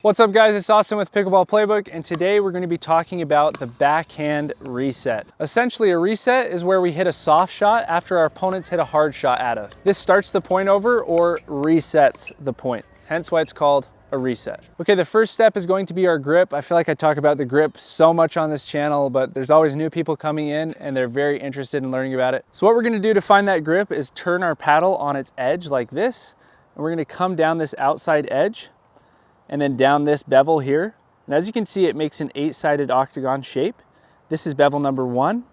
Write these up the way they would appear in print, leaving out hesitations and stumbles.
What's up guys, it's Austin with Pickleball Playbook, and today we're going to be talking about the backhand reset. Essentially, a reset is where we hit a soft shot after our opponents hit a hard shot at us. This starts the point over or resets the point, hence why it's called a reset. Okay, the first step is going to be our grip. I feel like I talk about the grip so much on this channel, but there's always new people coming in and they're very interested in learning about it. So what we're going to do to find that grip is turn our paddle on its edge like this, and we're going to come down this outside edge and then down this bevel here. And as you can see, it makes an 8-sided octagon shape. This is bevel number 1,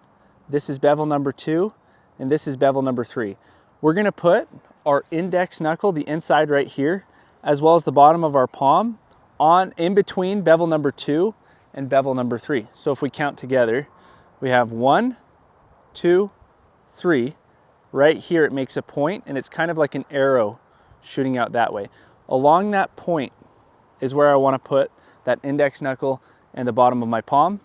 this is bevel number 2, and this is bevel number 3. We're gonna put our index knuckle, the inside right here, as well as the bottom of our palm on in between bevel number 2 and bevel number 3. So if we count together, we have 1, 2, 3. Right here it makes a point, and it's kind of like an arrow shooting out that way. Along that point is where I want to put that index knuckle and the bottom of my palm.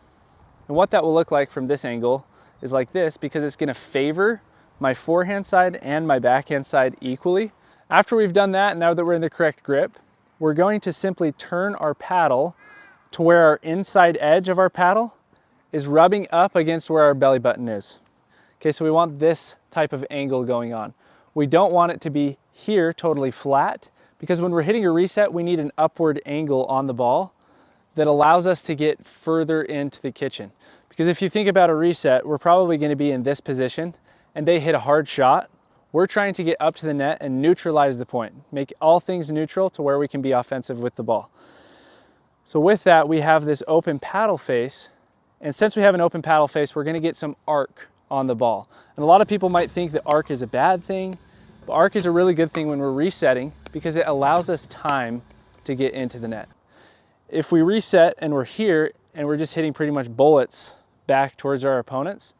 And what that will look like from this angle is like this, because it's going to favor my forehand side and my backhand side equally. After we've done that, now that we're in the correct grip, we're going to simply turn our paddle to where our inside edge of our paddle is rubbing up against where our belly button is. Okay, so we want this type of angle going on. We don't want it to be here totally flat, because when we're hitting a reset, we need an upward angle on the ball that allows us to get further into the kitchen. Because if you think about a reset, we're probably going to be in this position and they hit a hard shot. We're trying to get up to the net and neutralize the point, make all things neutral to where we can be offensive with the ball. So with that, we have this open paddle face. And since we have an open paddle face, we're going to get some arc on the ball. And a lot of people might think that arc is a bad thing, but arc is a really good thing when we're resetting, because it allows us time to get into the net. If we reset and we're here and we're just hitting pretty much bullets back towards our opponents,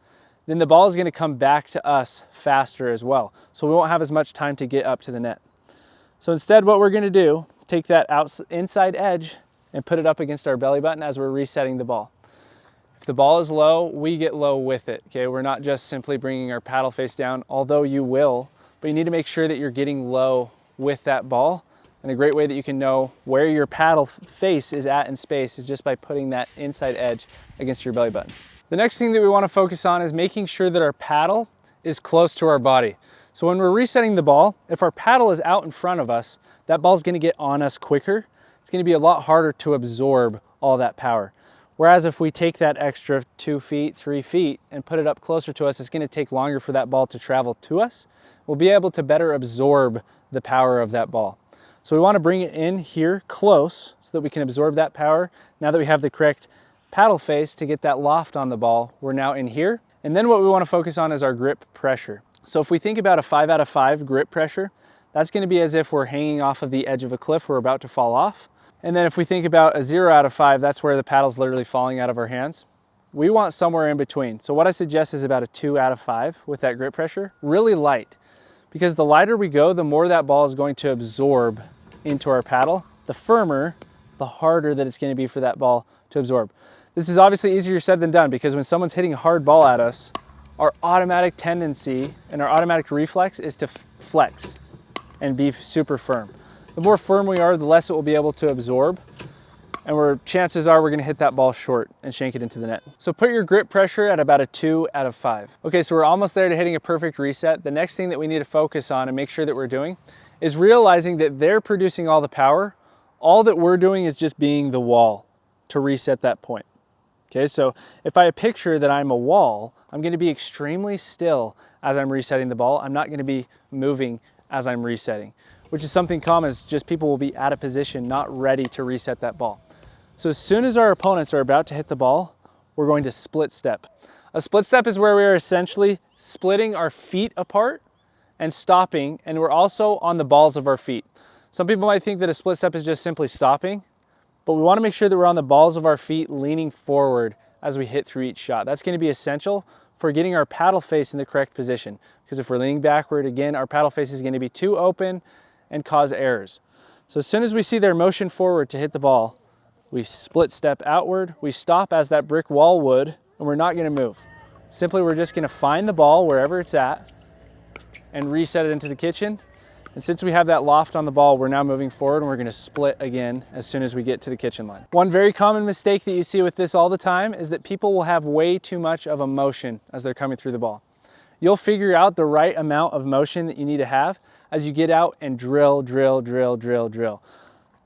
then the ball is going to come back to us faster as well. So we won't have as much time to get up to the net. So instead, what we're going to do, take that inside edge and put it up against our belly button as we're resetting the ball. If the ball is low, we get low with it. Okay, we're not just simply bringing our paddle face down, although you will, but you need to make sure that you're getting low with that ball. And a great way that you can know where your paddle face is at in space is just by putting that inside edge against your belly button. The next thing that we want to focus on is making sure that our paddle is close to our body. So when we're resetting the ball, if our paddle is out in front of us, that ball's going to get on us quicker. It's going to be a lot harder to absorb all that power. Whereas if we take that extra 2 feet, 3 feet and put it up closer to us, it's going to take longer for that ball to travel to us. We'll be able to better absorb the power of that ball. So we want to bring it in here close so that we can absorb that power. Now that we have the correct paddle face to get that loft on the ball, we're now in here. And then what we want to focus on is our grip pressure. So if we think about a 5 out of 5 grip pressure, that's going to be as if we're hanging off of the edge of a cliff, we're about to fall off. And then if we think about a 0 out of 5, that's where the paddle's literally falling out of our hands. We want somewhere in between. So what I suggest is about a 2 out of 5 with that grip pressure, really light. Because the lighter we go, the more that ball is going to absorb into our paddle. The firmer, the harder that it's going to be for that ball to absorb. This is obviously easier said than done, because when someone's hitting a hard ball at us, our automatic tendency and our automatic reflex is to flex and be super firm. The more firm we are, the less it will be able to absorb, and chances are we're going to hit that ball short and shank it into the net. So put your grip pressure at about a 2 out of 5. Okay, so we're almost there to hitting a perfect reset. The next thing that we need to focus on and make sure that we're doing is realizing that they're producing all the power. All that we're doing is just being the wall to reset that point. Okay, so if I picture that I'm a wall, I'm going to be extremely still as I'm resetting the ball. I'm not going to be moving as I'm resetting, which is something common, is just people will be out of position, not ready to reset that ball. So as soon as our opponents are about to hit the ball, we're going to split step. A split step is where we are essentially splitting our feet apart and stopping, and we're also on the balls of our feet. Some people might think that a split step is just simply stopping, but we want to make sure that we're on the balls of our feet leaning forward as we hit through each shot. That's going to be essential for getting our paddle face in the correct position, because if we're leaning backward, again, our paddle face is going to be too open and cause errors. So as soon as we see their motion forward to hit the ball, we split step outward, we stop as that brick wall would, and we're not going to move. Simply, we're just going to find the ball wherever it's at and reset it into the kitchen. And since we have that loft on the ball, we're now moving forward and we're gonna split again as soon as we get to the kitchen line. One very common mistake that you see with this all the time is that people will have way too much of a motion as they're coming through the ball. You'll figure out the right amount of motion that you need to have as you get out and drill, drill, drill, drill, drill.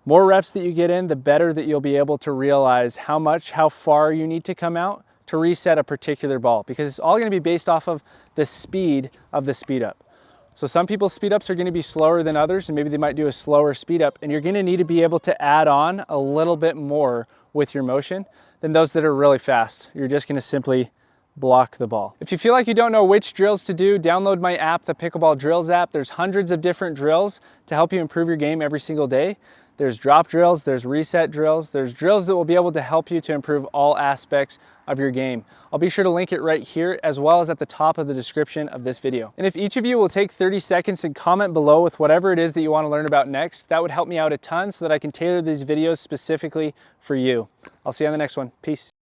More reps that you get in, the better that you'll be able to realize how far you need to come out to reset a particular ball, because it's all gonna be based off of the speed of the speed up. So some people's speed ups are gonna be slower than others, and maybe they might do a slower speed up, and you're gonna need to be able to add on a little bit more with your motion than those that are really fast. You're just gonna simply block the ball. If you feel like you don't know which drills to do, download my app, the Pickleball Drills app. There's hundreds of different drills to help you improve your game every single day. There's drop drills, there's reset drills, there's drills that will be able to help you to improve all aspects of your game. I'll be sure to link it right here as well as at the top of the description of this video. And if each of you will take 30 seconds and comment below with whatever it is that you want to learn about next, that would help me out a ton so that I can tailor these videos specifically for you. I'll see you on the next one. Peace.